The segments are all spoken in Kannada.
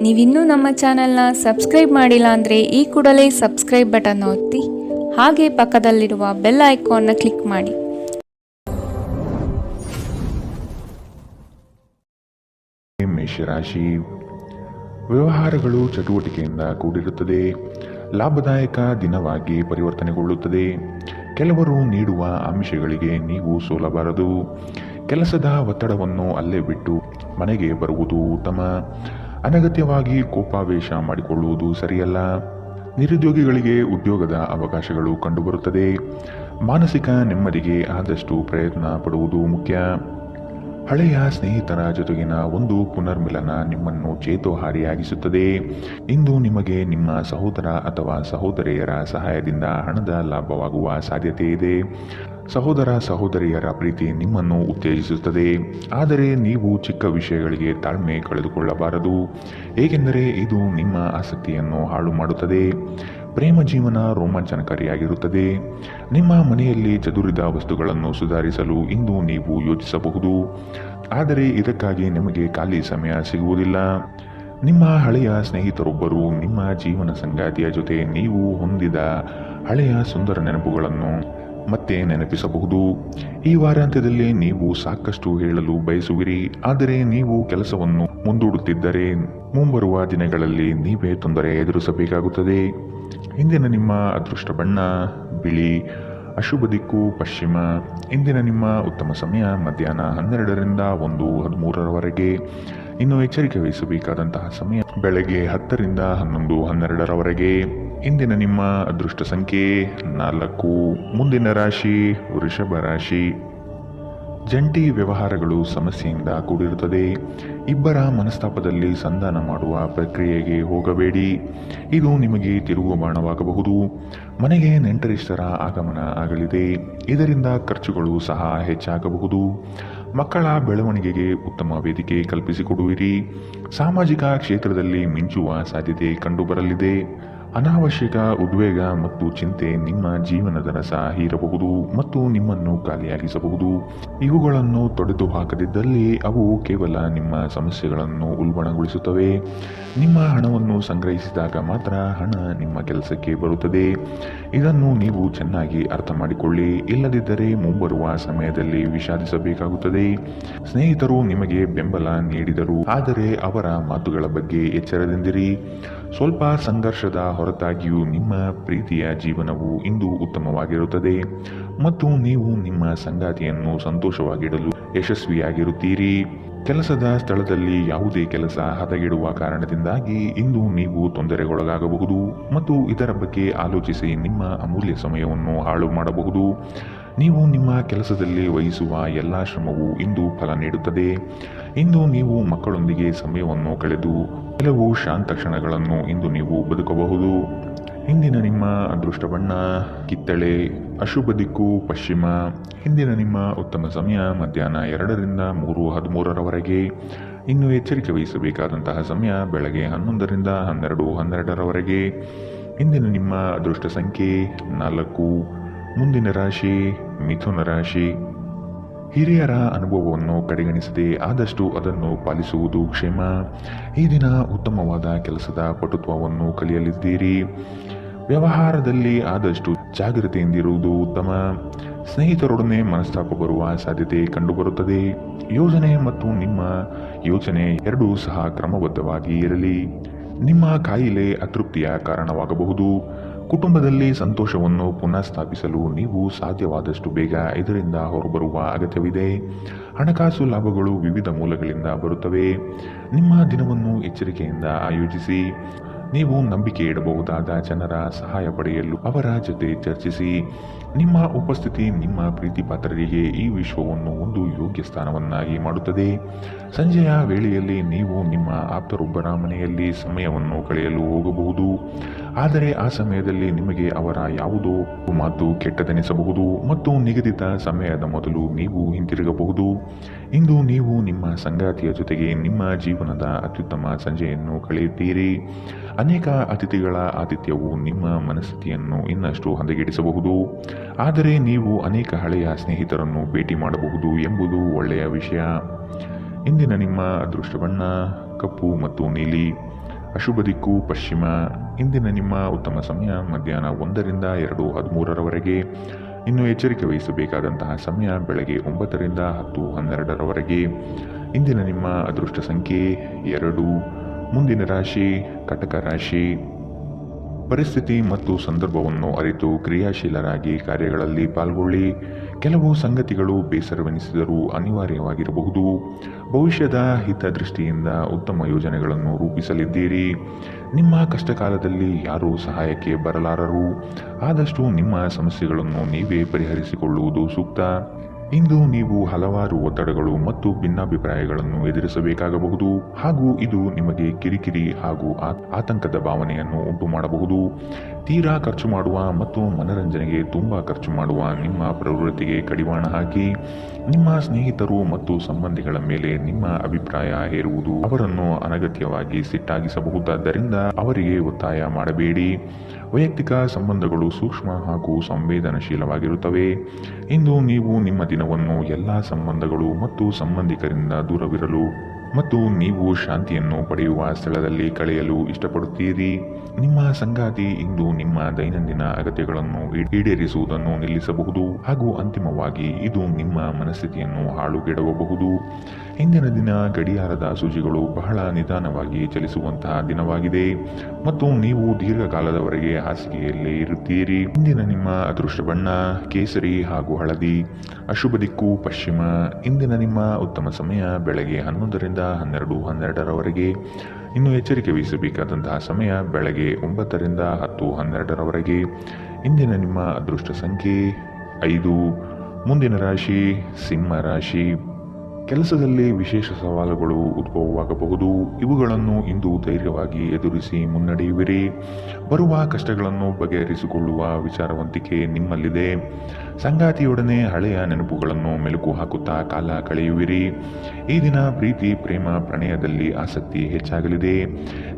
ನೀವಿನ್ನೂ ನಮ್ಮ ಚಾನೆಲ್ನ ಸಬ್ಸ್ಕ್ರೈಬ್ ಮಾಡಿಲ್ಲ ಅಂದರೆ ಈ ಕೂಡಲೇ ಸಬ್ಸ್ಕ್ರೈಬ್ ಬಟನ್ ಒತ್ತಿ ಹಾಗೆ ಪಕ್ಕದಲ್ಲಿರುವ ಬೆಲ್ ಐಕಾನ್ನ ಕ್ಲಿಕ್ ಮಾಡಿ. ಮೇಷರಾಶಿ, ವ್ಯವಹಾರಗಳು ಚಟುವಟಿಕೆಯಿಂದ ಕೂಡಿರುತ್ತದೆ. ಲಾಭದಾಯಕ ದಿನವಾಗಿ ಪರಿವರ್ತನೆಗೊಳ್ಳುತ್ತದೆ. ಕೆಲವರು ನೀಡುವ ಆಮಿಷಗಳಿಗೆ ನೀವು ಸೋಲಬಾರದು. ಕೆಲಸದ ಒತ್ತಡವನ್ನು ಅಲ್ಲೇ ಬಿಟ್ಟು ಮನೆಗೆ ಬರುವುದು ಉತ್ತಮ. ಅನಗತ್ಯವಾಗಿ ಕೋಪಾವೇಶ ಮಾಡಿಕೊಳ್ಳುವುದು ಸರಿಯಲ್ಲ. ನಿರುದ್ಯೋಗಿಗಳಿಗೆ ಉದ್ಯೋಗದ ಅವಕಾಶಗಳು ಕಂಡುಬರುತ್ತದೆ. ಮಾನಸಿಕ ನೆಮ್ಮದಿಗೆ ಆದಷ್ಟು ಪ್ರಯತ್ನ ಪಡುವುದು ಮುಖ್ಯ. ಹಳೆಯ ಸ್ನೇಹಿತರ ಜೊತೆಗಿನ ಒಂದು ಪುನರ್ಮಿಲನ ನಿಮ್ಮನ್ನು ಚೇತೋಹಾರಿಯಾಗಿಸುತ್ತದೆ. ಇಂದು ನಿಮಗೆ ನಿಮ್ಮ ಸಹೋದರ ಅಥವಾ ಸಹೋದರಿಯರ ಸಹಾಯದಿಂದ ಹಣದ ಲಾಭವಾಗುವ ಸಾಧ್ಯತೆ ಇದೆ. ಸಹೋದರ ಸಹೋದರಿಯರ ಪ್ರೀತಿ ನಿಮ್ಮನ್ನು ಉತ್ತೇಜಿಸುತ್ತದೆ. ಆದರೆ ನೀವು ಚಿಕ್ಕ ವಿಷಯಗಳಿಗೆ ತಾಳ್ಮೆ ಕಳೆದುಕೊಳ್ಳಬಾರದು, ಏಕೆಂದರೆ ಇದು ನಿಮ್ಮ ಆಸಕ್ತಿಯನ್ನು ಹಾಳು ಮಾಡುತ್ತದೆ. ಪ್ರೇಮ ಜೀವನ ರೋಮಾಂಚನಕಾರಿಯಾಗಿರುತ್ತದೆ. ನಿಮ್ಮ ಮನೆಯಲ್ಲಿ ಚದುರಿದ ವಸ್ತುಗಳನ್ನು ಸುಧಾರಿಸಲು ಇಂದು ನೀವು ಯೋಚಿಸಬಹುದು, ಆದರೆ ಇದಕ್ಕಾಗಿ ನಿಮಗೆ ಖಾಲಿ ಸಮಯ ಸಿಗುವುದಿಲ್ಲ. ನಿಮ್ಮ ಹಳೆಯ ಸ್ನೇಹಿತರೊಬ್ಬರು ನಿಮ್ಮ ಜೀವನ ಸಂಗಾತಿಯ ಜೊತೆ ನೀವು ಹೊಂದಿದ ಹಳೆಯ ಸುಂದರ ನೆನಪುಗಳನ್ನು ಮತ್ತೆ ನೆನಪಿಸಬಹುದು. ಈ ವಾರಾಂತ್ಯದಲ್ಲಿ ನೀವು ಸಾಕಷ್ಟು ಹೇಳಲು ಬಯಸುವಿರಿ, ಆದರೆ ನೀವು ಕೆಲಸವನ್ನು ಮುಂದೂಡುತ್ತಿದ್ದರೆ ಮುಂಬರುವ ದಿನಗಳಲ್ಲಿ ನೀವೇ ತೊಂದರೆ ಎದುರಿಸಬೇಕಾಗುತ್ತದೆ. ಇಂದಿನ ನಿಮ್ಮ ಅದೃಷ್ಟ ಬಣ್ಣ ಬಿಳಿ, ಅಶುಭ ದಿಕ್ಕು ಪಶ್ಚಿಮ. ಇಂದಿನ ನಿಮ್ಮ ಉತ್ತಮ ಸಮಯ ಮಧ್ಯಾಹ್ನ 12ರಿಂದ 1:13ರವರೆಗೆ. ಇನ್ನು ಎಚ್ಚರಿಕೆ ವಹಿಸಬೇಕಾದಂತಹ ಸಮಯ ಬೆಳಗ್ಗೆ 10ರಿಂದ 11:12ರವರೆಗೆ. ಇಂದಿನ ನಿಮ್ಮ ಅದೃಷ್ಟ ಸಂಖ್ಯೆ 4. ಮುಂದಿನ ರಾಶಿ ವೃಷಭ ರಾಶಿ. ಜಂಟಿ ವ್ಯವಹಾರಗಳು ಸಮಸ್ಯೆಯಿಂದ ಕೂಡಿರುತ್ತದೆ. ಇಬ್ಬರ ಮನಸ್ತಾಪದಲ್ಲಿ ಸಂಧಾನ ಮಾಡುವ ಪ್ರಕ್ರಿಯೆಗೆ ಹೋಗಬೇಡಿ, ಇದು ನಿಮಗೆ ತಿರುಗುಬಾಣವಾಗಬಹುದು. ಮನೆಗೆ ನೆಂಟರಿಷ್ಟರ ಆಗಮನ ಆಗಲಿದೆ, ಇದರಿಂದ ಖರ್ಚುಗಳು ಸಹ ಹೆಚ್ಚಾಗಬಹುದು. ಮಕ್ಕಳ ಬೆಳವಣಿಗೆಗೆ ಉತ್ತಮ ವೇದಿಕೆ ಕಲ್ಪಿಸಿಕೊಡುವಿರಿ. ಸಾಮಾಜಿಕ ಕ್ಷೇತ್ರದಲ್ಲಿ ಮಿಂಚುವ ಸಾಧ್ಯತೆ ಕಂಡುಬರಲಿದೆ. ಅನಾವಶ್ಯಕ ಉದ್ವೇಗ ಮತ್ತು ಚಿಂತೆ ನಿಮ್ಮ ಜೀವನದ ರಸ ಹೀರಬಹುದು ಮತ್ತು ನಿಮ್ಮನ್ನು ಖಾಲಿಯಾಗಿಸಬಹುದು. ಇವುಗಳನ್ನು ತೊಡೆದು ಹಾಕದಿದ್ದಲ್ಲಿ ಅವು ಕೇವಲ ನಿಮ್ಮ ಸಮಸ್ಯೆಗಳನ್ನು ಉಲ್ಬಣಗೊಳಿಸುತ್ತವೆ. ನಿಮ್ಮ ಹಣವನ್ನು ಸಂಗ್ರಹಿಸಿದಾಗ ಮಾತ್ರ ಹಣ ನಿಮ್ಮ ಕೆಲಸಕ್ಕೆ ಬರುತ್ತದೆ. ಇದನ್ನು ನೀವು ಚೆನ್ನಾಗಿ ಅರ್ಥ ಮಾಡಿಕೊಳ್ಳಿ, ಇಲ್ಲದಿದ್ದರೆ ಮುಂಬರುವ ಸಮಯದಲ್ಲಿ ವಿಷಾದಿಸಬೇಕಾಗುತ್ತದೆ. ಸ್ನೇಹಿತರು ನಿಮಗೆ ಬೆಂಬಲ ನೀಡಿದರು, ಆದರೆ ಅವರ ಮಾತುಗಳ ಬಗ್ಗೆ ಎಚ್ಚರದಿಂದಿರಿ. ಸ್ವಲ್ಪ ಸಂಘರ್ಷದ ಹೊರತಾಗಿಯೂ ನಿಮ್ಮ ಪ್ರೀತಿಯ ಜೀವನವು ಇಂದು ಉತ್ತಮವಾಗಿರುತ್ತದೆ ಮತ್ತು ನೀವು ನಿಮ್ಮ ಸಂಗಾತಿಯನ್ನು ಸಂತೋಷವಾಗಿಡಲು ಯಶಸ್ವಿಯಾಗಿರುತ್ತೀರಿ. ಕೆಲಸದ ಸ್ಥಳದಲ್ಲಿ ಯಾವುದೇ ಕೆಲಸ ಹದಗೆಡುವ ಕಾರಣದಿಂದಾಗಿ ಇಂದು ನೀವು ತೊಂದರೆಗೊಳಗಾಗಬಹುದು ಮತ್ತು ಇದರ ಬಗ್ಗೆ ಆಲೋಚಿಸಿ ನಿಮ್ಮ ಅಮೂಲ್ಯ ಸಮಯವನ್ನು ಹಾಳು ಮಾಡಬಹುದು. ನೀವು ನಿಮ್ಮ ಕೆಲಸದಲ್ಲಿ ವಹಿಸುವ ಎಲ್ಲ ಶ್ರಮವು ಇಂದು ಫಲ ನೀಡುತ್ತದೆ. ಇಂದು ನೀವು ಮಕ್ಕಳೊಂದಿಗೆ ಸಮಯವನ್ನು ಕಳೆದು ಕೆಲವು ಶಾಂತ ಕ್ಷಣಗಳನ್ನು ಇಂದು ನೀವು ಬದುಕಬಹುದು. ಇಂದಿನ ನಿಮ್ಮ ಅದೃಷ್ಟ ಬಣ್ಣ ಕಿತ್ತಳೆ, ಅಶುಭ ದಿಕ್ಕು ಪಶ್ಚಿಮ. ಇಂದಿನ ನಿಮ್ಮ ಉತ್ತಮ ಸಮಯ ಮಧ್ಯಾಹ್ನ 2ರಿಂದ 3:13ರವರೆಗೆ. ಇನ್ನು ಎಚ್ಚರಿಕೆ ವಹಿಸಬೇಕಾದಂತಹ ಸಮಯ ಬೆಳಗ್ಗೆ 11ರಿಂದ 12:12ರವರೆಗೆ. ಇಂದಿನ ನಿಮ್ಮ ಅದೃಷ್ಟ ಸಂಖ್ಯೆ 4. ಮುಂದಿನ ರಾಶಿ ಮಿಥುನ ರಾಶಿ. ಹಿರಿಯರ ಅನುಭವವನ್ನು ಕಡೆಗಣಿಸದೆ ಆದಷ್ಟು ಅದನ್ನು ಪಾಲಿಸುವುದು ಕ್ಷೇಮ. ಈ ದಿನ ಉತ್ತಮವಾದ ಕೆಲಸದ ಪಟುತ್ವವನ್ನು ಕಲಿಯಲಿದ್ದೀರಿ. ವ್ಯವಹಾರದಲ್ಲಿ ಆದಷ್ಟು ಜಾಗೃತೆಯಿಂದಿರುವುದು ಉತ್ತಮ. ಸ್ನೇಹಿತರೊಡನೆ ಮನಸ್ತಾಪ ಬರುವ ಸಾಧ್ಯತೆ ಕಂಡುಬರುತ್ತದೆ. ಯೋಜನೆ ಮತ್ತು ನಿಮ್ಮ ಯೋಚನೆ ಎರಡೂ ಸಹ ಕ್ರಮಬದ್ಧವಾಗಿ ಇರಲಿ. ನಿಮ್ಮ ಕಾಯಿಲೆ ಅತೃಪ್ತಿಯ ಕಾರಣವಾಗಬಹುದು. ಕುಟುಂಬದಲ್ಲಿ ಸಂತೋಷವನ್ನು ಪುನಃ ಸ್ಥಾಪಿಸಲು ನೀವು ಸಾಧ್ಯವಾದಷ್ಟು ಬೇಗ ಇದರಿಂದ ಹೊರಬರುವ ಅಗತ್ಯವಿದೆ. ಹಣಕಾಸು ಲಾಭಗಳು ವಿವಿಧ ಮೂಲಗಳಿಂದ ಬರುತ್ತವೆ. ನಿಮ್ಮ ದಿನವನ್ನು ಎಚ್ಚರಿಕೆಯಿಂದ ಆಯೋಜಿಸಿ. ನೀವು ನಂಬಿಕೆ ಇಡಬಹುದಾದ ಜನರ ಸಹಾಯ ಪಡೆಯಲು ಅವರ ಜೊತೆ ಚರ್ಚಿಸಿ. ನಿಮ್ಮ ಉಪಸ್ಥಿತಿ ನಿಮ್ಮ ಪ್ರೀತಿ ಪಾತ್ರರಿಗೆ ಈ ವಿಶ್ವವನ್ನು ಒಂದು ಯೋಗ್ಯ ಸ್ಥಾನವನ್ನಾಗಿ ಮಾಡುತ್ತದೆ. ಸಂಜೆಯ ವೇಳೆಯಲ್ಲಿ ನೀವು ನಿಮ್ಮ ಆಪ್ತರೊಬ್ಬರ ಮನೆಯಲ್ಲಿ ಸಮಯವನ್ನು ಕಳೆಯಲು ಹೋಗಬಹುದು, ಆದರೆ ಆ ಸಮಯದಲ್ಲಿ ನಿಮಗೆ ಅವರ ಯಾವುದೋ ಮಾತು ಕೆಟ್ಟದೆನಿಸಬಹುದು ಮತ್ತು ನಿಗದಿತ ಸಮಯದ ಮೊದಲು ನೀವು ಹಿಂತಿರುಗಬಹುದು. ಇಂದು ನೀವು ನಿಮ್ಮ ಸಂಗಾತಿಯ ಜೊತೆಗೆ ನಿಮ್ಮ ಜೀವನದ ಅತ್ಯುತ್ತಮ ಸಂಜೆಯನ್ನು ಕಳೆಯುತ್ತೀರಿ. ಅನೇಕ ಅತಿಥಿಗಳ ಆತಿಥ್ಯವು ನಿಮ್ಮ ಮನಸ್ಥಿತಿಯನ್ನು ಇನ್ನಷ್ಟು ಹದಗೆಡಿಸಬಹುದು, ಆದರೆ ನೀವು ಅನೇಕ ಹಳೆಯ ಸ್ನೇಹಿತರನ್ನು ಭೇಟಿ ಮಾಡಬಹುದು ಎಂಬುದು ಒಳ್ಳೆಯ ವಿಷಯ. ಇಂದಿನ ನಿಮ್ಮ ಅದೃಷ್ಟ ಬಣ್ಣ ಕಪ್ಪು ಮತ್ತು ನೀಲಿ. ಅಶುಭ ದಿಕ್ಕು ಪಶ್ಚಿಮ. ಇಂದಿನ ನಿಮ್ಮ ಉತ್ತಮ ಸಮಯ ಮಧ್ಯಾಹ್ನ 1ರಿಂದ 2:13ರವರೆಗೆ. ಇನ್ನು ಎಚ್ಚರಿಕೆ ವಹಿಸಬೇಕಾದಂತಹ ಸಮಯ ಬೆಳಗ್ಗೆ 9ರಿಂದ 10:12ರವರೆಗೆ. ಇಂದಿನ ನಿಮ್ಮ ಅದೃಷ್ಟ ಸಂಖ್ಯೆ 2. ಮುಂದಿನ ರಾಶಿ ಕಟಕ ರಾಶಿ. ಪರಿಸ್ಥಿತಿ ಮತ್ತು ಸಂದರ್ಭವನ್ನು ಅರಿತು ಕ್ರಿಯಾಶೀಲರಾಗಿ ಕಾರ್ಯಗಳಲ್ಲಿ ಪಾಲ್ಗೊಳ್ಳಿ. ಕೆಲವು ಸಂಗತಿಗಳು ಬೇಸರವೆನಿಸಿದರೂ ಅನಿವಾರ್ಯವಾಗಿರಬಹುದು. ಭವಿಷ್ಯದ ಹಿತದೃಷ್ಟಿಯಿಂದ ಉತ್ತಮ ಯೋಜನೆಗಳನ್ನು ರೂಪಿಸಲಿದ್ದೀರಿ. ನಿಮ್ಮ ಕಷ್ಟಕಾಲದಲ್ಲಿ ಯಾರೂ ಸಹಾಯಕ್ಕೆ ಬರಲಾರರು. ಆದಷ್ಟು ನಿಮ್ಮ ಸಮಸ್ಯೆಗಳನ್ನು ನೀವೇ ಪರಿಹರಿಸಿಕೊಳ್ಳುವುದು ಸೂಕ್ತ. ಇಂದು ನೀವು ಹಲವಾರು ಒತ್ತಡಗಳು ಮತ್ತು ಭಿನ್ನಾಭಿಪ್ರಾಯಗಳನ್ನು ಎದುರಿಸಬೇಕಾಗಬಹುದು ಹಾಗೂ ಇದು ನಿಮಗೆ ಕಿರಿಕಿರಿ ಹಾಗೂ ಆತಂಕದ ಭಾವನೆಯನ್ನು ಉಂಟು ಮಾಡಬಹುದು. ತೀರಾ ಖರ್ಚು ಮಾಡುವ ಮತ್ತು ಮನರಂಜನೆಗೆ ತುಂಬ ಖರ್ಚು ಮಾಡುವ ನಿಮ್ಮ ಪ್ರವೃತ್ತಿಗೆ ಕಡಿವಾಣ ಹಾಕಿ. ನಿಮ್ಮ ಸ್ನೇಹಿತರು ಮತ್ತು ಸಂಬಂಧಿಗಳ ಮೇಲೆ ನಿಮ್ಮ ಅಭಿಪ್ರಾಯ ಹೇರುವುದು ಅವರನ್ನು ಅನಗತ್ಯವಾಗಿ ಸಿಟ್ಟಾಗಿಸಬಹುದಾದ್ದರಿಂದ ಅವರಿಗೆ ಒತ್ತಾಯ ಮಾಡಬೇಡಿ. ವೈಯಕ್ತಿಕ ಸಂಬಂಧಗಳು ಸೂಕ್ಷ್ಮ ಹಾಗೂ ಸಂವೇದನಶೀಲವಾಗಿರುತ್ತವೆ. ಇಂದು ನೀವು ನಿಮ್ಮ ದಿನವನ್ನು ಎಲ್ಲ ಸಂಬಂಧಗಳು ಮತ್ತು ಸಂಬಂಧಿಕರಿಂದ ದೂರವಿರಲು ಮತ್ತು ನೀವು ಶಾಂತಿಯನ್ನು ಪಡೆಯುವ ಸ್ಥಳದಲ್ಲಿ ಕಳೆಯಲು ಇಷ್ಟಪಡುತ್ತೀರಿ. ನಿಮ್ಮ ಸಂಗಾತಿ ಇಂದು ನಿಮ್ಮ ದೈನಂದಿನ ಅಗತ್ಯಗಳನ್ನು ಈಡೇರಿಸುವುದನ್ನು ನಿಲ್ಲಿಸಬಹುದು ಹಾಗೂ ಅಂತಿಮವಾಗಿ ಇದು ನಿಮ್ಮ ಮನಸ್ಥಿತಿಯನ್ನು ಹಾಳುಗೆಡವಬಹುದು. ಇಂದಿನ ದಿನ ಗಡಿಯಾರದ ಸೂಚಿಗಳು ಬಹಳ ನಿಧಾನವಾಗಿ ಚಲಿಸುವಂತಹ ದಿನವಾಗಿದೆ ಮತ್ತು ನೀವು ದೀರ್ಘಕಾಲದವರೆಗೆ ಹಾಸಿಗೆಯಲ್ಲೇ ಇರುತ್ತೀರಿ. ಇಂದಿನ ನಿಮ್ಮ ಅದೃಷ್ಟ ಬಣ್ಣ ಕೇಸರಿ ಹಾಗೂ ಹಳದಿ. ಅಶುಭ ದಿಕ್ಕು ಪಶ್ಚಿಮ. ಇಂದಿನ ನಿಮ್ಮ ಉತ್ತಮ ಸಮಯ ಬೆಳಗ್ಗೆ 11ರಿಂದ 12:12ರವರೆಗೆ. ಇನ್ನು ಎಚ್ಚರಿಕೆ ವಹಿಸಬೇಕಾದಂತಹ ಸಮಯ ಬೆಳಗ್ಗೆ 9ರಿಂದ 10:12ರವರೆಗೆ. ಇಂದಿನ ನಿಮ್ಮ ಅದೃಷ್ಟ ಸಂಖ್ಯೆ 5. ಮುಂದಿನ ರಾಶಿ ಸಿಂಹ ರಾಶಿ. ಕೆಲಸದಲ್ಲಿ ವಿಶೇಷ ಸವಾಲುಗಳು ಉದ್ಭವವಾಗಬಹುದು. ಇವುಗಳನ್ನು ಇಂದು ಧೈರ್ಯವಾಗಿ ಎದುರಿಸಿ ಮುನ್ನಡೆಯುವಿರಿ. ಬರುವ ಕಷ್ಟಗಳನ್ನು ಬಗೆಹರಿಸಿಕೊಳ್ಳುವ ವಿಚಾರವಂತಿಕೆ ನಿಮ್ಮಲ್ಲಿದೆ. ಸಂಗಾತಿಯೊಡನೆ ಹಳೆಯ ನೆನಪುಗಳನ್ನು ಮೆಲುಕು ಹಾಕುತ್ತಾ ಕಾಲ ಕಳೆಯುವಿರಿ. ಈ ದಿನ ಪ್ರೀತಿ ಪ್ರೇಮ ಪ್ರಣಯದಲ್ಲಿ ಆಸಕ್ತಿ ಹೆಚ್ಚಾಗಲಿದೆ.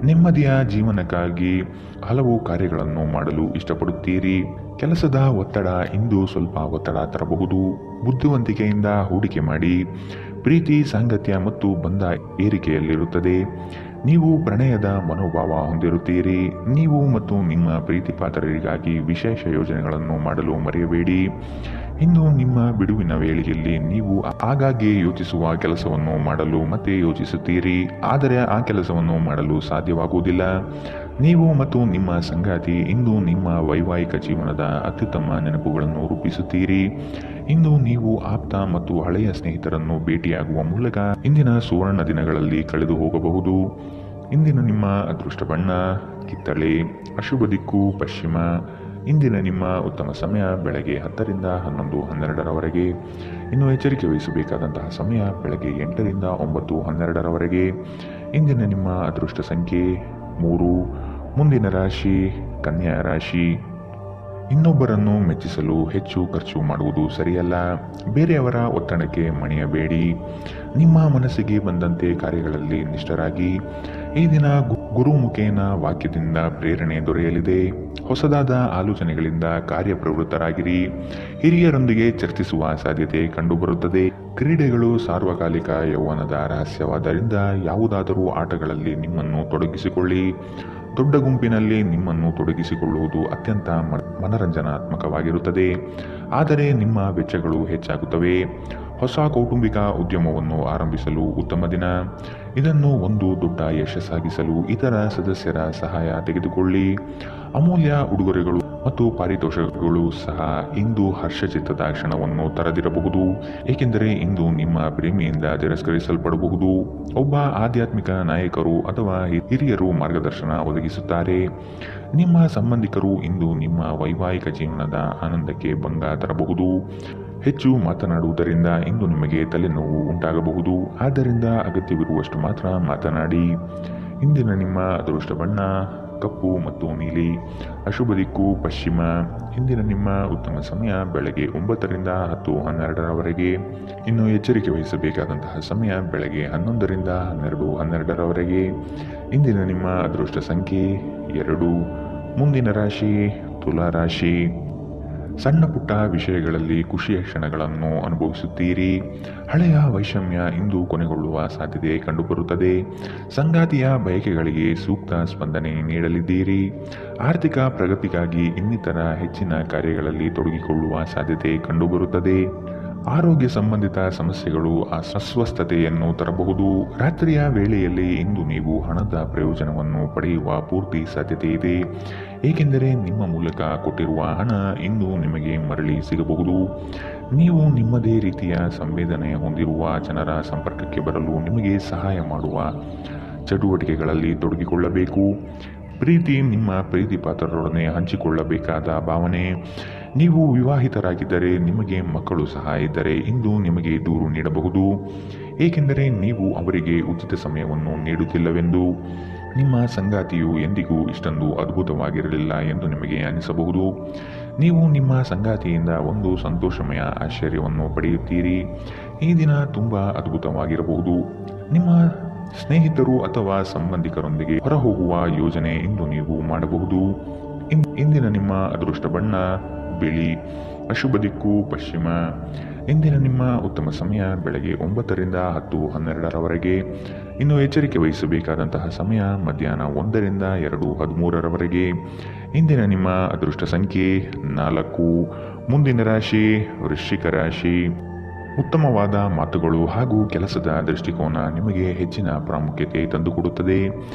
ನೆಮ್ಮದಿಯ ಜೀವನಕ್ಕಾಗಿ ಹಲವು ಕಾರ್ಯಗಳನ್ನು ಮಾಡಲು ಇಷ್ಟಪಡುತ್ತೀರಿ. ಕೆಲಸದ ಒತ್ತಡ ಇಂದು ಸ್ವಲ್ಪ ಒತ್ತಡ ತರಬಹುದು. ಬುದ್ಧಿವಂತಿಕೆಯಿಂದ ಹೂಡಿಕೆ ಮಾಡಿ. ಪ್ರೀತಿ ಸಾಂಗತ್ಯ ಮತ್ತು ಬಂಧ ಏರಿಕೆಯಲ್ಲಿರುತ್ತದೆ. ನೀವು ಪ್ರಣಯದ ಮನೋಭಾವ ಹೊಂದಿರುತ್ತೀರಿ. ನೀವು ಮತ್ತು ನಿಮ್ಮ ಪ್ರೀತಿ ಪಾತ್ರರಿಗಾಗಿ ವಿಶೇಷ ಯೋಜನೆಗಳನ್ನು ಮಾಡಲು ಮರೆಯಬೇಡಿ. ಇಂದು ನಿಮ್ಮ ಬಿಡುವಿನ ವೇಳೆಯಲ್ಲಿ ನೀವು ಆಗಾಗ್ಗೆ ಯೋಚಿಸುವ ಕೆಲಸವನ್ನು ಮಾಡಲು ಮತ್ತೆ ಯೋಚಿಸುತ್ತೀರಿ, ಆದರೆ ಆ ಕೆಲಸವನ್ನು ಮಾಡಲು ಸಾಧ್ಯವಾಗುವುದಿಲ್ಲ. ನೀವು ಮತ್ತು ನಿಮ್ಮ ಸಂಗಾತಿ ಇಂದು ನಿಮ್ಮ ವೈವಾಹಿಕ ಜೀವನದ ಅತ್ಯುತ್ತಮ ನೆನಪುಗಳನ್ನು ರೂಪಿಸುತ್ತೀರಿ. ಇಂದು ನೀವು ಆಪ್ತ ಮತ್ತು ಹಳೆಯ ಸ್ನೇಹಿತರನ್ನು ಭೇಟಿಯಾಗುವ ಮೂಲಕ ಇಂದಿನ ಸುವರ್ಣ ದಿನಗಳಲ್ಲಿ ಕಳೆದು ಹೋಗಬಹುದು. ಇಂದಿನ ನಿಮ್ಮ ಅದೃಷ್ಟ ಬಣ್ಣ ಕಿತ್ತಳೆ. ಅಶುಭ ದಿಕ್ಕು ಪಶ್ಚಿಮ. ಇಂದಿನ ನಿಮ್ಮ ಉತ್ತಮ ಸಮಯ ಬೆಳಗ್ಗೆ 10ರಿಂದ 11:12ರವರೆಗೆ. ಇನ್ನು ಎಚ್ಚರಿಕೆ ವಹಿಸಬೇಕಾದಂತಹ ಸಮಯ ಬೆಳಗ್ಗೆ 8ರಿಂದ 9:12ರವರೆಗೆ. ಇಂದಿನ ನಿಮ್ಮ ಅದೃಷ್ಟ ಸಂಖ್ಯೆ 3. ಮುಂದಿನ ರಾಶಿ ಕನ್ಯಾ ರಾಶಿ. ಇನ್ನೊಬ್ಬರನ್ನು ಮೆಚ್ಚಿಸಲು ಹೆಚ್ಚು ಖರ್ಚು ಮಾಡುವುದು ಸರಿಯಲ್ಲ. ಬೇರೆಯವರ ಒತ್ತಡಕ್ಕೆ ಮಣಿಯಬೇಡಿ. ನಿಮ್ಮ ಮನಸ್ಸಿಗೆ ಬಂದಂತೆ ಕಾರ್ಯಗಳಲ್ಲಿ ನಿಷ್ಠರಾಗಿ. ಈ ದಿನ ಗುರುಮುಖೇನ ವಾಕ್ಯದಿಂದ ಪ್ರೇರಣೆ ದೊರೆಯಲಿದೆ. ಹೊಸದಾದ ಆಲೋಚನೆಗಳಿಂದ ಕಾರ್ಯಪ್ರವೃತ್ತರಾಗಿರಿ. ಹಿರಿಯರೊಂದಿಗೆ ಚರ್ಚಿಸುವ ಸಾಧ್ಯತೆ ಕಂಡುಬರುತ್ತದೆ. ಕ್ರೀಡೆಗಳು ಸಾರ್ವಕಾಲಿಕ ಯೌವನದ ರಹಸ್ಯವಾದ್ದರಿಂದ ಯಾವುದಾದರೂ ಆಟಗಳಲ್ಲಿ ನಿಮ್ಮನ್ನು ತೊಡಗಿಸಿಕೊಳ್ಳಿ. ದೊಡ್ಡ ಗುಂಪಿನಲ್ಲಿ ನಿಮ್ಮನ್ನು ತೊಡಗಿಸಿಕೊಳ್ಳುವುದು ಅತ್ಯಂತ ಮನರಂಜನಾತ್ಮಕವಾಗಿರುತ್ತದೆ, ಆದರೆ ನಿಮ್ಮ ವೆಚ್ಚಗಳು ಹೆಚ್ಚಾಗುತ್ತವೆ. ಹೊಸ ಕೌಟುಂಬಿಕ ಉದ್ಯಮವನ್ನು ಆರಂಭಿಸಲು ಉತ್ತಮ ದಿನ. ಇದನ್ನು ಒಂದು ದೊಡ್ಡ ಯಶಸ್ಸಾಗಿಸಲು ಇತರ ಸದಸ್ಯರ ಸಹಾಯ ತೆಗೆದುಕೊಳ್ಳಿ. ಅಮೂಲ್ಯ ಉಡುಗೊರೆಗಳು ಮತ್ತು ಪಾರಿತೋಷಕಗಳು ಸಹ ಇಂದು ಹರ್ಷಚಿತ್ತದ ಕ್ಷಣವನ್ನು ತರದಿರಬಹುದು, ಏಕೆಂದರೆ ಇಂದು ನಿಮ್ಮ ಪ್ರೇಮಿಯಿಂದ ತಿರಸ್ಕರಿಸಲ್ಪಡಬಹುದು. ಒಬ್ಬ ಆಧ್ಯಾತ್ಮಿಕ ನಾಯಕರು ಅಥವಾ ಹಿರಿಯರು ಮಾರ್ಗದರ್ಶನ ಒದಗಿಸುತ್ತಾರೆ. ನಿಮ್ಮ ಸಂಬಂಧಿಕರು ಇಂದು ನಿಮ್ಮ ವೈವಾಹಿಕ ಜೀವನದ ಆನಂದಕ್ಕೆ ಭಂಗ ತರಬಹುದು. ಹೆಚ್ಚು ಮಾತನಾಡುವುದರಿಂದ ಇಂದು ನಿಮಗೆ ತಲೆನೋವು ಉಂಟಾಗಬಹುದು, ಆದ್ದರಿಂದ ಅಗತ್ಯವಿರುವಷ್ಟು ಮಾತ್ರ ಮಾತನಾಡಿ. ಇಂದಿನ ನಿಮ್ಮ ಅದೃಷ್ಟ ಬಣ್ಣ ಕಪ್ಪು ಮತ್ತು ನೀಲಿ. ಅಶುಭ ದಿಕ್ಕು ಪಶ್ಚಿಮ. ಇಂದಿನ ನಿಮ್ಮ ಉತ್ತಮ ಸಮಯ ಬೆಳಗ್ಗೆ 9ರಿಂದ 10:12ರವರೆಗೆ. ಇನ್ನು ಎಚ್ಚರಿಕೆ ವಹಿಸಬೇಕಾದಂತಹ ಸಮಯ ಬೆಳಗ್ಗೆ 11ರಿಂದ 12:12ರವರೆಗೆ. ಇಂದಿನ ನಿಮ್ಮ ಅದೃಷ್ಟ ಸಂಖ್ಯೆ 2. ಮುಂದಿನ ರಾಶಿ ತುಲಾ ರಾಶಿ. ಸಣ್ಣ ಪುಟ್ಟ ವಿಷಯಗಳಲ್ಲಿ ಖುಷಿಯ ಕ್ಷಣಗಳನ್ನು ಅನುಭವಿಸುತ್ತೀರಿ. ಹಳೆಯ ವೈಷಮ್ಯ ಇಂದು ಕೊನೆಗೊಳ್ಳುವ ಸಾಧ್ಯತೆ ಕಂಡುಬರುತ್ತದೆ. ಸಂಗಾತಿಯ ಬಯಕೆಗಳಿಗೆ ಸೂಕ್ತ ಸ್ಪಂದನೆ ನೀಡಲಿದ್ದೀರಿ. ಆರ್ಥಿಕ ಪ್ರಗತಿಗಾಗಿ ಇನ್ನಿತರ ಹೆಚ್ಚಿನ ಕಾರ್ಯಗಳಲ್ಲಿ ತೊಡಗಿಕೊಳ್ಳುವ ಸಾಧ್ಯತೆ ಕಂಡುಬರುತ್ತದೆ. ಆರೋಗ್ಯ ಸಂಬಂಧಿತ ಸಮಸ್ಯೆಗಳು ಅಸ್ವಸ್ಥತೆಯನ್ನು ತರಬಹುದು. ರಾತ್ರಿಯ ವೇಳೆಯಲ್ಲಿ ಇಂದು ನೀವು ಹಣದ ಪ್ರಯೋಜನವನ್ನು ಪಡೆಯುವ ಪೂರ್ತಿ ಸಾಧ್ಯತೆ ಇದೆ, ಏಕೆಂದರೆ ನಿಮ್ಮ ಮೂಲಕ ಕೊಟ್ಟಿರುವ ಹಣ ಇಂದು ನಿಮಗೆ ಮರಳಿ ಸಿಗಬಹುದು. ನೀವು ನಿಮ್ಮದೇ ರೀತಿಯ ಸಂವೇದನೆ ಹೊಂದಿರುವ ಜನರ ಸಂಪರ್ಕಕ್ಕೆ ಬರಲು ನಿಮಗೆ ಸಹಾಯ ಮಾಡುವ ಚಟುವಟಿಕೆಗಳಲ್ಲಿ ತೊಡಗಿಕೊಳ್ಳಬೇಕು. ಪ್ರೀತಿ ನಿಮ್ಮ ಪ್ರೀತಿ ಪಾತ್ರರೊಡನೆ ಹಂಚಿಕೊಳ್ಳಬೇಕಾದ ಭಾವನೆ. ನೀವು ವಿವಾಹಿತರಾಗಿದ್ದರೆ ನಿಮಗೆ ಮಕ್ಕಳು ಸಹ ಇದ್ದರೆ ಇಂದು ನಿಮಗೆ ದೂರು ನೀಡಬಹುದು, ಏಕೆಂದರೆ ನೀವು ಅವರಿಗೆ ಉಚಿತ ಸಮಯವನ್ನು ನೀಡುತ್ತಿಲ್ಲವೆಂದು. ನಿಮ್ಮ ಸಂಗಾತಿಯು ಎಂದಿಗೂ ಇಷ್ಟೊಂದು ಅದ್ಭುತವಾಗಿರಲಿಲ್ಲ ಎಂದು ನಿಮಗೆ ಅನಿಸಬಹುದು. ನೀವು ನಿಮ್ಮ ಸಂಗಾತಿಯಿಂದ ಒಂದು ಸಂತೋಷಮಯ ಆಶ್ಚರ್ಯವನ್ನು ಪಡೆಯುತ್ತೀರಿ. ಈ ದಿನ ತುಂಬ ಅದ್ಭುತವಾಗಿರಬಹುದು. ನಿಮ್ಮ ಸ್ನೇಹಿತರು ಅಥವಾ ಸಂಬಂಧಿಕರೊಂದಿಗೆ ಹೊರಹೋಗುವ ಯೋಜನೆ ಇಂದು ನೀವು ಮಾಡಬಹುದು. ಇಂದಿನ ನಿಮ್ಮ ಅದೃಷ್ಟ ಬಣ್ಣ ಬಿಳಿ, ಅಶುಭ ದಿಕ್ಕು ಪಶ್ಚಿಮ. ಇಂದಿನ ನಿಮ್ಮ ಉತ್ತಮ ಸಮಯ ಬೆಳಗ್ಗೆ 9ರಿಂದ 10:12ರವರೆಗೆ. ಇನ್ನು ಎಚ್ಚರಿಕೆ ವಹಿಸಬೇಕಾದಂತಹ ಸಮಯ ಮಧ್ಯಾಹ್ನ 1ರಿಂದ 2:13ರವರೆಗೆ. ಇಂದಿನ ನಿಮ್ಮ ಅದೃಷ್ಟ ಸಂಖ್ಯೆ 4. ಮುಂದಿನ ರಾಶಿ ವೃಶ್ಚಿಕ ರಾಶಿ. ಉತ್ತಮವಾದ ಮಾತುಗಳು ಹಾಗೂ ಕೆಲಸದ ದೃಷ್ಟಿಕೋನ ನಿಮಗೆ ಹೆಚ್ಚಿನ ಪ್ರಾಮುಖ್ಯತೆ ತಂದುಕೊಡುತ್ತದೆ.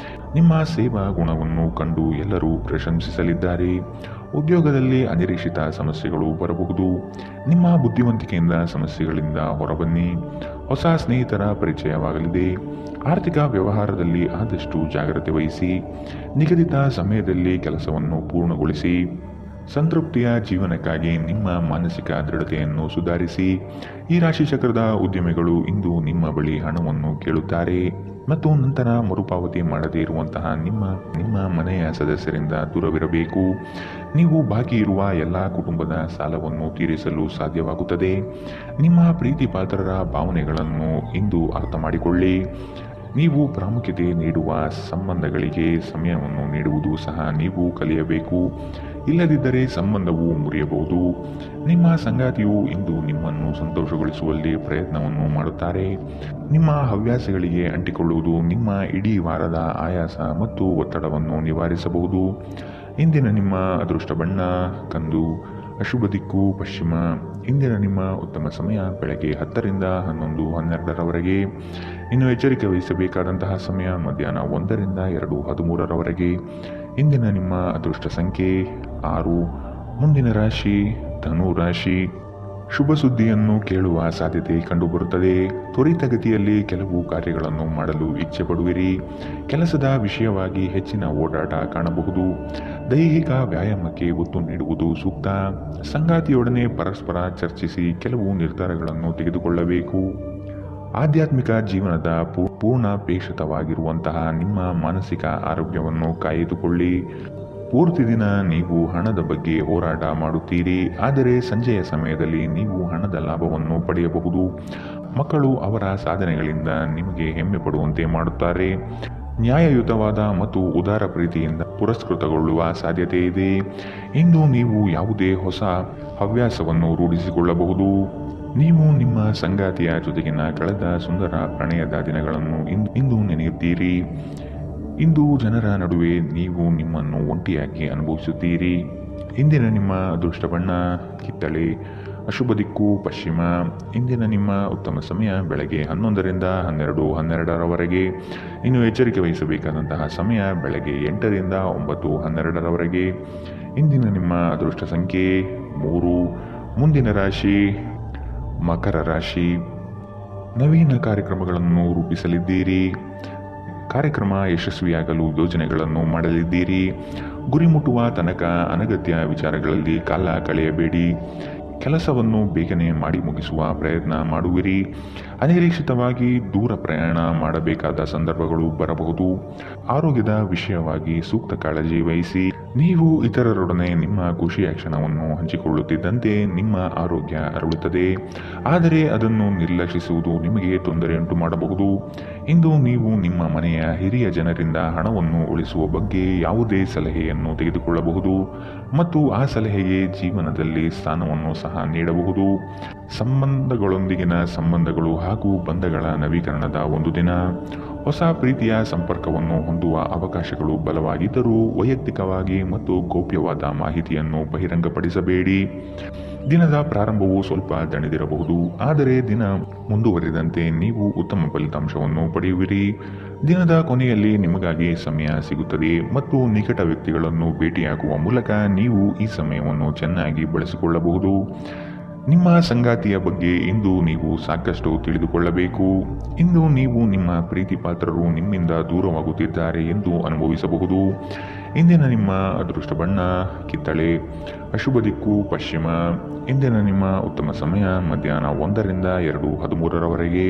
ನಿಮ್ಮ ಸೇವಾ ಗುಣವನ್ನು ಕಂಡು ಎಲ್ಲರೂ ಪ್ರಶಂಸಿಸಲಿದ್ದಾರೆ. ಉದ್ಯೋಗದಲ್ಲಿ ಅನಿರೀಕ್ಷಿತ ಸಮಸ್ಯೆಗಳು ಬರಬಹುದು. ನಿಮ್ಮ ಬುದ್ಧಿವಂತಿಕೆಯಿಂದ ಸಮಸ್ಯೆಗಳಿಂದ ಹೊರಬನ್ನಿ. ಹೊಸ ಸ್ನೇಹಿತರ ಪರಿಚಯವಾಗಲಿದೆ. ಆರ್ಥಿಕ ವ್ಯವಹಾರದಲ್ಲಿ ಆದಷ್ಟು ಜಾಗ್ರತೆ ವಹಿಸಿ. ನಿಗದಿತ ಸಮಯದಲ್ಲಿ ಕೆಲಸವನ್ನು ಪೂರ್ಣಗೊಳಿಸಿ. ಸಂತೃಪ್ತಿಯ ಜೀವನಕ್ಕಾಗಿ ನಿಮ್ಮ ಮಾನಸಿಕ ದೃಢತೆಯನ್ನು ಸುಧಾರಿಸಿ. ಈ ರಾಶಿ ಚಕ್ರದ ಉದ್ಯಮಿಗಳು ಇಂದು ನಿಮ್ಮ ಬಳಿ ಹಣವನ್ನು ಕೇಳುತ್ತಾರೆ ಮತ್ತು ನಂತರ ಮರುಪಾವತಿ ಮಾಡದೇ ಇರುವಂತಹ ನಿಮ್ಮ ಮನೆಯ ಸದಸ್ಯರಿಂದ ದೂರವಿರಬೇಕು. ನೀವು ಬಾಕಿ ಇರುವ ಎಲ್ಲ ಕುಟುಂಬದ ಸಾಲವನ್ನು ತೀರಿಸಲು ಸಾಧ್ಯವಾಗುತ್ತದೆ. ನಿಮ್ಮ ಪ್ರೀತಿ ಪಾತ್ರರ ಭಾವನೆಗಳನ್ನು ಇಂದು ಅರ್ಥ ಮಾಡಿಕೊಳ್ಳಿ. ನೀವು ಪ್ರಾಮುಖ್ಯತೆ ನೀಡುವ ಸಂಬಂಧಗಳಿಗೆ ಸಮಯವನ್ನು ನೀಡುವುದು ಸಹ ನೀವು ಕಲಿಯಬೇಕು. ಇಲ್ಲದಿದ್ದರೆ ಸಂಬಂಧವು ಮುರಿಯಬಹುದು. ನಿಮ್ಮ ಸಂಗಾತಿಯು ಇಂದು ನಿಮ್ಮನ್ನು ಸಂತೋಷಗೊಳಿಸುವಲ್ಲಿ ಪ್ರಯತ್ನವನ್ನು ಮಾಡುತ್ತಾರೆ. ನಿಮ್ಮ ಹವ್ಯಾಸಗಳಿಗೆ ಅಂಟಿಕೊಳ್ಳುವುದು ನಿಮ್ಮ ಇಡೀ ವಾರದ ಆಯಾಸ ಮತ್ತು ಒತ್ತಡವನ್ನು ನಿವಾರಿಸಬಹುದು. ಇಂದಿನ ನಿಮ್ಮ ಅದೃಷ್ಟ ಬಣ್ಣ ಕಂದು, ಅಶುಭ ದಿಕ್ಕು ಪಶ್ಚಿಮ. ಇಂದಿನ ನಿಮ್ಮ ಉತ್ತಮ ಸಮಯ ಬೆಳಗ್ಗೆ 10ರಿಂದ 11:12ರವರೆಗೆ. ಇನ್ನು ಎಚ್ಚರಿಕೆ ವಹಿಸಬೇಕಾದಂತಹ ಸಮಯ ಮಧ್ಯಾಹ್ನ 1ರಿಂದ 2:13ರವರೆಗೆ. ಇಂದಿನ ನಿಮ್ಮ ಅದೃಷ್ಟ ಸಂಖ್ಯೆ 6. ಮುಂದಿನ ರಾಶಿ ಧನು ರಾಶಿ. ಶುಭ ಸುದ್ದಿಯನ್ನು ಕೇಳುವ ಸಾಧ್ಯತೆ ಕಂಡುಬರುತ್ತದೆ. ತ್ವರಿತಗತಿಯಲ್ಲಿ ಕೆಲವು ಕಾರ್ಯಗಳನ್ನು ಮಾಡಲು ಇಚ್ಛೆ ಪಡುವಿರಿ. ಕೆಲಸದ ವಿಷಯವಾಗಿ ಹೆಚ್ಚಿನ ಓಡಾಟ ಕಾಣಬಹುದು. ದೈಹಿಕ ವ್ಯಾಯಾಮಕ್ಕೆ ಒತ್ತು ನೀಡುವುದು ಸೂಕ್ತ. ಸಂಗಾತಿಯೊಡನೆ ಪರಸ್ಪರ ಚರ್ಚಿಸಿ ಕೆಲವು ನಿರ್ಧಾರಗಳನ್ನು ತೆಗೆದುಕೊಳ್ಳಬೇಕು. ಆಧ್ಯಾತ್ಮಿಕ ಜೀವನದ ಪೂರ್ಣಾಪೇಕ್ಷಿತವಾಗಿರುವಂತಹ ನಿಮ್ಮ ಮಾನಸಿಕ ಆರೋಗ್ಯವನ್ನು ಕಾಯ್ದುಕೊಳ್ಳಿ. ಪೂರ್ತಿ ದಿನ ನೀವು ಹಣದ ಬಗ್ಗೆ ಹೋರಾಟ ಮಾಡುತ್ತೀರಿ, ಆದರೆ ಸಂಜೆಯ ಸಮಯದಲ್ಲಿ ನೀವು ಹಣದ ಲಾಭವನ್ನು ಪಡೆಯಬಹುದು. ಮಕ್ಕಳು ಅವರ ಸಾಧನೆಗಳಿಂದ ನಿಮಗೆ ಹೆಮ್ಮೆ ಪಡುವಂತೆ ಮಾಡುತ್ತಾರೆ. ನ್ಯಾಯಯುತವಾದ ಮತ್ತು ಉದಾರ ಪ್ರೀತಿಯಿಂದ ಪುರಸ್ಕೃತಗೊಳ್ಳುವ ಸಾಧ್ಯತೆ ಇದೆ. ಇಂದು ನೀವು ಯಾವುದೇ ಹೊಸ ಹವ್ಯಾಸವನ್ನು ರೂಢಿಸಿಕೊಳ್ಳಬಹುದು. ನೀವು ನಿಮ್ಮ ಸಂಗಾತಿಯ ಜೊತೆಗಿನ ಕಳೆದ ಸುಂದರ ಪ್ರಣಯದ ದಿನಗಳನ್ನು ಇಂದು ನೆನೆಯುತ್ತೀರಿ. ಇಂದು ಜನರ ನಡುವೆ ನೀವು ನಿಮ್ಮನ್ನು ಒಂಟಿಯಾಗಿ ಅನುಭವಿಸುತ್ತೀರಿ. ಇಂದಿನ ನಿಮ್ಮ ಅದೃಷ್ಟ ಬಣ್ಣ ಕಿತ್ತಳೆ, ಅಶುಭ ದಿಕ್ಕು ಪಶ್ಚಿಮ. ಇಂದಿನ ನಿಮ್ಮ ಉತ್ತಮ ಸಮಯ ಬೆಳಗ್ಗೆ 11ರಿಂದ 12:12ರವರೆಗೆ. ಇನ್ನು ಎಚ್ಚರಿಕೆ ವಹಿಸಬೇಕಾದಂತಹ ಸಮಯ ಬೆಳಗ್ಗೆ 8ರಿಂದ 9:12ರವರೆಗೆ. ಇಂದಿನ ನಿಮ್ಮ ಅದೃಷ್ಟ ಸಂಖ್ಯೆ 3. ಮುಂದಿನ ರಾಶಿ ಮಕರ ರಾಶಿ. ನವೀನ ಕಾರ್ಯಕ್ರಮಗಳನ್ನು ರೂಪಿಸಲಿದ್ದೀರಿ. ಕಾರ್ಯಕ್ರಮ ಯಶಸ್ವಿಯಾಗಲು ಯೋಜನೆಗಳನ್ನು ಮಾಡಲಿದ್ದೀರಿ. ಗುರಿ ಮುಟ್ಟುವ ತನಕ ಅನಗತ್ಯ ವಿಚಾರಗಳಲ್ಲಿ ಕಾಲ ಕಳೆಯಬೇಡಿ. ಕೆಲಸವನ್ನು ಬೇಗನೆ ಮಾಡಿ ಮುಗಿಸುವ ಪ್ರಯತ್ನ ಮಾಡುವಿರಿ. ಅನಿರೀಕ್ಷಿತವಾಗಿ ದೂರ ಪ್ರಯಾಣ ಮಾಡಬೇಕಾದ ಸಂದರ್ಭಗಳು ಬರಬಹುದು. ಆರೋಗ್ಯದ ವಿಷಯವಾಗಿ ಸೂಕ್ತ ಕಾಳಜಿ ವಹಿಸಿ. ನೀವು ಇತರರೊಡನೆ ನಿಮ್ಮ ಖುಷಿಯ ಕ್ಷಣವನ್ನು ಹಂಚಿಕೊಳ್ಳುತ್ತಿದ್ದಂತೆ ನಿಮ್ಮ ಆರೋಗ್ಯ ಅರಳುತ್ತದೆ. ಆದರೆ ಅದನ್ನು ನಿರ್ಲಕ್ಷಿಸುವುದು ನಿಮಗೆ ತೊಂದರೆಯುಂಟು ಮಾಡಬಹುದು. ಇಂದು ನೀವು ನಿಮ್ಮ ಮನೆಯ ಹಿರಿಯ ಜನರಿಂದ ಹಣವನ್ನು ಉಳಿಸುವ ಬಗ್ಗೆ ಯಾವುದೇ ಸಲಹೆಯನ್ನು ತೆಗೆದುಕೊಳ್ಳಬಹುದು ಮತ್ತು ಆ ಸಲಹೆಗೆ ಜೀವನದಲ್ಲಿ ಸ್ಥಾನವನ್ನು ಸಹ ನೀಡಬಹುದು. ಸಂಬಂಧಗಳೊಂದಿಗಿನ ಸಂಬಂಧಗಳು ಹಾಗೂ ಬಂಧಗಳ ನವೀಕರಣದ ಒಂದು ದಿನ. ಹೊಸ ಪ್ರೀತಿಯ ಸಂಪರ್ಕವನ್ನು ಹೊಂದುವ ಅವಕಾಶಗಳು ಬಲವಾಗಿದ್ದರೂ ವೈಯಕ್ತಿಕವಾಗಿ ಮತ್ತು ಗೌಪ್ಯವಾದ ಮಾಹಿತಿಯನ್ನು ಬಹಿರಂಗಪಡಿಸಬೇಡಿ. ದಿನದ ಪ್ರಾರಂಭವು ಸ್ವಲ್ಪ ದಣಿದಿರಬಹುದು, ಆದರೆ ದಿನ ಮುಂದುವರಿದಂತೆ ನೀವು ಉತ್ತಮ ಫಲಿತಾಂಶವನ್ನು ಪಡೆಯುವಿರಿ. ದಿನದ ಕೊನೆಯಲ್ಲಿ ನಿಮಗಾಗಿ ಸಮಯ ಸಿಗುತ್ತದೆ ಮತ್ತು ನಿಕಟ ವ್ಯಕ್ತಿಗಳನ್ನು ಭೇಟಿಯಾಗುವ ಮೂಲಕ ನೀವು ಈ ಸಮಯವನ್ನು ಚೆನ್ನಾಗಿ ಬಳಸಿಕೊಳ್ಳಬಹುದು. ನಿಮ್ಮ ಸಂಗಾತಿಯ ಬಗ್ಗೆ ಇಂದು ನೀವು ಸಾಕಷ್ಟು ತಿಳಿದುಕೊಳ್ಳಬೇಕು. ಇಂದು ನೀವು ನಿಮ್ಮ ಪ್ರೀತಿ ಪಾತ್ರರು ನಿಮ್ಮಿಂದ ದೂರವಾಗುತ್ತಿದ್ದಾರೆ ಎಂದು ಅನುಭವಿಸಬಹುದು. ಇಂದಿನ ನಿಮ್ಮ ಅದೃಷ್ಟ ಬಣ್ಣ ಕಿತ್ತಳೆ, ಅಶುಭ ದಿಕ್ಕು ಪಶ್ಚಿಮ. ಇಂದಿನ ನಿಮ್ಮ ಉತ್ತಮ ಸಮಯ ಮಧ್ಯಾಹ್ನ 1ರಿಂದ 2:13ರವರೆಗೆ.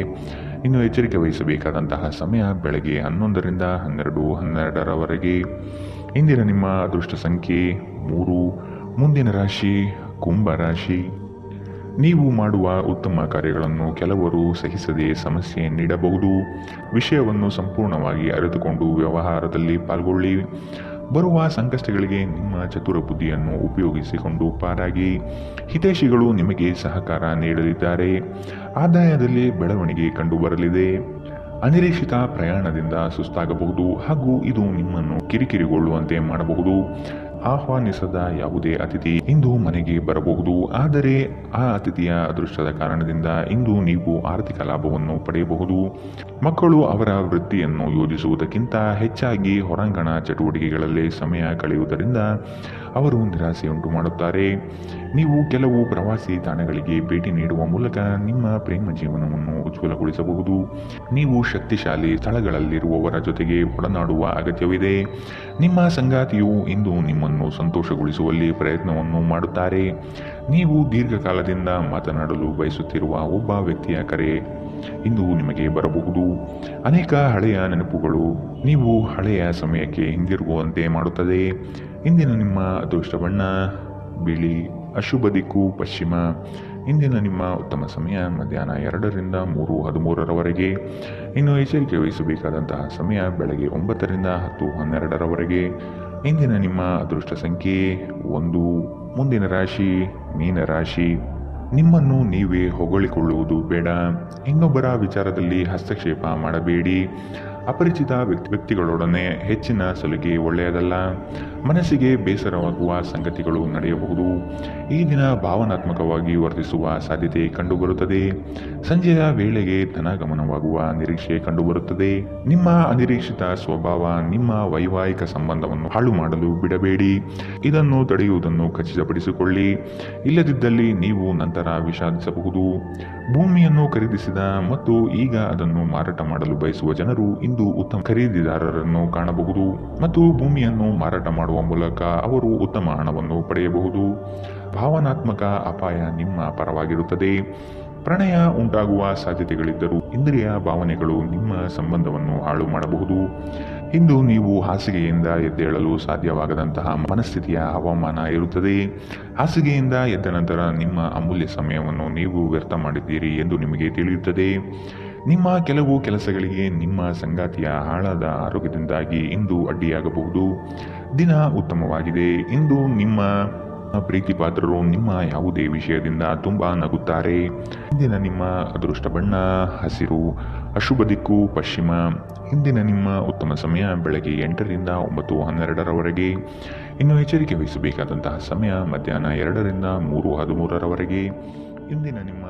ಇನ್ನು ಎಚ್ಚರಿಕೆ ವಹಿಸಬೇಕಾದಂತಹ ಸಮಯ ಬೆಳಗ್ಗೆ 11ರಿಂದ 12:12ರವರೆಗೆ. ಇಂದಿನ ನಿಮ್ಮ ಅದೃಷ್ಟ ಸಂಖ್ಯೆ 3. ಮುಂದಿನ ರಾಶಿ ಕುಂಭ ರಾಶಿ. ನೀವು ಮಾಡುವ ಉತ್ತಮ ಕಾರ್ಯಗಳನ್ನು ಕೆಲವರು ಸಹಿಸದೆ ಸಮಸ್ಯೆ ನೀಡಬಹುದು. ವಿಷಯವನ್ನು ಸಂಪೂರ್ಣವಾಗಿ ಅರಿತುಕೊಂಡು ವ್ಯವಹಾರದಲ್ಲಿ ಪಾಲ್ಗೊಳ್ಳಿ. ಬರುವ ಸಂಕಷ್ಟಗಳಿಗೆ ನಿಮ್ಮ ಚತುರ ಬುದ್ಧಿಯನ್ನು ಉಪಯೋಗಿಸಿಕೊಂಡು ಪಾರಾಗಿ. ಹಿತೈಷಿಗಳು ನಿಮಗೆ ಸಹಕಾರ ನೀಡಲಿದ್ದಾರೆ. ಆದಾಯದಲ್ಲಿ ಬೆಳವಣಿಗೆ ಕಂಡುಬರಲಿದೆ. ಅನಿರೀಕ್ಷಿತ ಪ್ರಯಾಣದಿಂದ ಸುಸ್ತಾಗಬಹುದು ಹಾಗೂ ಇದು ನಿಮ್ಮನ್ನು ಕಿರಿಕಿರಿಗೊಳ್ಳುವಂತೆ ಮಾಡಬಹುದು. ಆಹ್ವಾನಿಸದ ಯಾವುದೇ ಅತಿಥಿ ಇಂದು ಮನೆಗೆ ಬರಬಹುದು, ಆದರೆ ಆ ಅತಿಥಿಯ ಅದೃಷ್ಟದ ಕಾರಣದಿಂದ ಇಂದು ನೀವು ಆರ್ಥಿಕ ಲಾಭವನ್ನು ಪಡೆಯಬಹುದು. ಮಕ್ಕಳು ಅವರ ವೃತ್ತಿಯನ್ನು ಯೋಜಿಸುವುದಕ್ಕಿಂತ ಹೆಚ್ಚಾಗಿ ಹೊರಾಂಗಣ ಚಟುವಟಿಕೆಗಳಲ್ಲಿ ಸಮಯ ಕಳೆಯುವುದರಿಂದ ಅವರು ನಿರಾಸೆಯುಂಟು ಮಾಡುತ್ತಾರೆ. ನೀವು ಕೆಲವು ಪ್ರವಾಸಿ ತಾಣಗಳಿಗೆ ಭೇಟಿ ನೀಡುವ ಮೂಲಕ ನಿಮ್ಮ ಪ್ರೇಮ ಜೀವನವನ್ನು ಉಜ್ವಲಗೊಳಿಸಬಹುದು. ನೀವು ಶಕ್ತಿಶಾಲಿ ಸ್ಥಳಗಳಲ್ಲಿರುವವರ ಜೊತೆಗೆ ಒಡನಾಡುವ ಅಗತ್ಯವಿದೆ. ನಿಮ್ಮ ಸಂಗಾತಿಯು ಇಂದು ನಿಮ್ಮನ್ನು ಸಂತೋಷಗೊಳಿಸುವಲ್ಲಿ ಪ್ರಯತ್ನವನ್ನು ಮಾಡುತ್ತಾರೆ. ನೀವು ದೀರ್ಘಕಾಲದಿಂದ ಮಾತನಾಡಲು ಬಯಸುತ್ತಿರುವ ಒಬ್ಬ ವ್ಯಕ್ತಿಯ ಕರೆ ಇಂದು ನಿಮಗೆ ಬರಬಹುದು. ಅನೇಕ ಹಳೆಯ ನೆನಪುಗಳು ನೀವು ಹಳೆಯ ಸಮಯಕ್ಕೆ ಹಿಂದಿರುಗುವಂತೆ ಮಾಡುತ್ತದೆ. ಇಂದಿನ ನಿಮ್ಮ ಅದೃಷ್ಟ ಬಣ್ಣ ಬಿಳಿ, ಅಶುಭ ದಿಕ್ಕು ಪಶ್ಚಿಮ. ಇಂದಿನ ನಿಮ್ಮ ಉತ್ತಮ ಸಮಯ ಮಧ್ಯಾಹ್ನ 2ರಿಂದ 3:13ರವರೆಗೆ. ಇನ್ನು ಎಚ್ಚರಿಕೆ ವಹಿಸಬೇಕಾದಂತಹ ಸಮಯ ಬೆಳಗ್ಗೆ 9ರಿಂದ 10:12ರವರೆಗೆ. ಇಂದಿನ ನಿಮ್ಮ ಅದೃಷ್ಟ ಸಂಖ್ಯೆ 1. ಮುಂದಿನ ರಾಶಿ ಮೀನ ರಾಶಿ. ನಿಮ್ಮನ್ನು ನೀವೇ ಹೊಗಳಿಕೊಳ್ಳುವುದು ಬೇಡ. ಇನ್ನೊಬ್ಬರ ವಿಚಾರದಲ್ಲಿ ಹಸ್ತಕ್ಷೇಪ ಮಾಡಬೇಡಿ. ಅಪರಿಚಿತ ವ್ಯಕ್ತಿಗಳೊಡನೆ ಹೆಚ್ಚಿನ ಸಲುಗೆ ಒಳ್ಳೆಯದಲ್ಲ. ಮನಸ್ಸಿಗೆ ಬೇಸರವಾಗುವ ಸಂಗತಿಗಳು ನಡೆಯಬಹುದು. ಈ ದಿನ ಭಾವನಾತ್ಮಕವಾಗಿ ವರ್ತಿಸುವ ಸಾಧ್ಯತೆ ಕಂಡುಬರುತ್ತದೆ. ಸಂಜೆಯ ವೇಳೆಗೆ ಧನಗಮನವಾಗುವ ನಿರೀಕ್ಷೆ ಕಂಡುಬರುತ್ತದೆ. ನಿಮ್ಮ ಅನಿರೀಕ್ಷಿತ ಸ್ವಭಾವ ನಿಮ್ಮ ವೈವಾಹಿಕ ಸಂಬಂಧವನ್ನು ಹಾಳು ಮಾಡಲು ಬಿಡಬೇಡಿ. ಇದನ್ನು ತಡೆಯುವುದನ್ನು ಖಚಿತಪಡಿಸಿಕೊಳ್ಳಿ. ಇಲ್ಲದಿದ್ದಲ್ಲಿ ನೀವು ನಂತರ ವಿಷಾದಿಸಬಹುದು. ಭೂಮಿಯನ್ನು ಖರೀದಿಸಿದ ಮತ್ತು ಈಗ ಅದನ್ನು ಮಾರಾಟ ಮಾಡಲು ಬಯಸುವ ಜನರು ಇಂದು ಉತ್ತಮ ಖರೀದಿದಾರರನ್ನು ಕಾಣಬಹುದು ಮತ್ತು ಭೂಮಿಯನ್ನು ಮಾರಾಟ ಮಾಡುವ ಮೂಲಕ ಅವರು ಉತ್ತಮ ಹಣವನ್ನು ಪಡೆಯಬಹುದು. ಭಾವನಾತ್ಮಕ ಅಪಾಯ ನಿಮ್ಮ ಪರವಾಗಿರುತ್ತದೆ. ಪ್ರಣಯ ಉಂಟಾಗುವ ಸಾಧ್ಯತೆಗಳಿದ್ದರೂ ಇಂದ್ರಿಯ ಭಾವನೆಗಳು ನಿಮ್ಮ ಸಂಬಂಧವನ್ನು ಹಾಳು ಮಾಡಬಹುದು. ಇಂದು ನೀವು ಹಾಸಿಗೆಯಿಂದ ಎದ್ದೇಳಲು ಸಾಧ್ಯವಾಗದಂತಹ ಮನಸ್ಥಿತಿಯ ಹವಾಮಾನ ಇರುತ್ತದೆ. ಹಾಸಿಗೆಯಿಂದ ಎದ್ದ ನಂತರ ನಿಮ್ಮ ಅಮೂಲ್ಯ ಸಮಯವನ್ನು ನೀವು ವ್ಯರ್ಥ ಮಾಡಿದ್ದೀರಿ ಎಂದು ನಿಮಗೆ ತಿಳಿಯುತ್ತದೆ. ನಿಮ್ಮ ಕೆಲವು ಕೆಲಸಗಳಿಗೆ ನಿಮ್ಮ ಸಂಗಾತಿಯ ಹಾಳಾದ ಆರೋಗ್ಯದಿಂದಾಗಿ ಇಂದು ಅಡ್ಡಿಯಾಗಬಹುದು. ದಿನ ಉತ್ತಮವಾಗಿದೆ. ಇಂದು ನಿಮ್ಮ ಪ್ರೀತಿ ಪಾತ್ರರು ನಿಮ್ಮ ಯಾವುದೇ ವಿಷಯದಿಂದ ತುಂಬಾ ನಗುತ್ತಾರೆ. ಇಂದಿನ ನಿಮ್ಮ ಅದೃಷ್ಟ ಬಣ್ಣ ಹಸಿರು, ಅಶುಭ ದಿಕ್ಕು ಪಶ್ಚಿಮ. ಇಂದಿನ ನಿಮ್ಮ ಉತ್ತಮ ಸಮಯ ಬೆಳಗ್ಗೆ 8ರಿಂದ 9:12ರವರೆಗೆ. ಇನ್ನು ಎಚ್ಚರಿಕೆ ವಹಿಸಬೇಕಾದಂತಹ ಸಮಯ ಮಧ್ಯಾಹ್ನ 2ರಿಂದ 3:13ರವರೆಗೆ. ಇಂದಿನ ನಿಮ್ಮ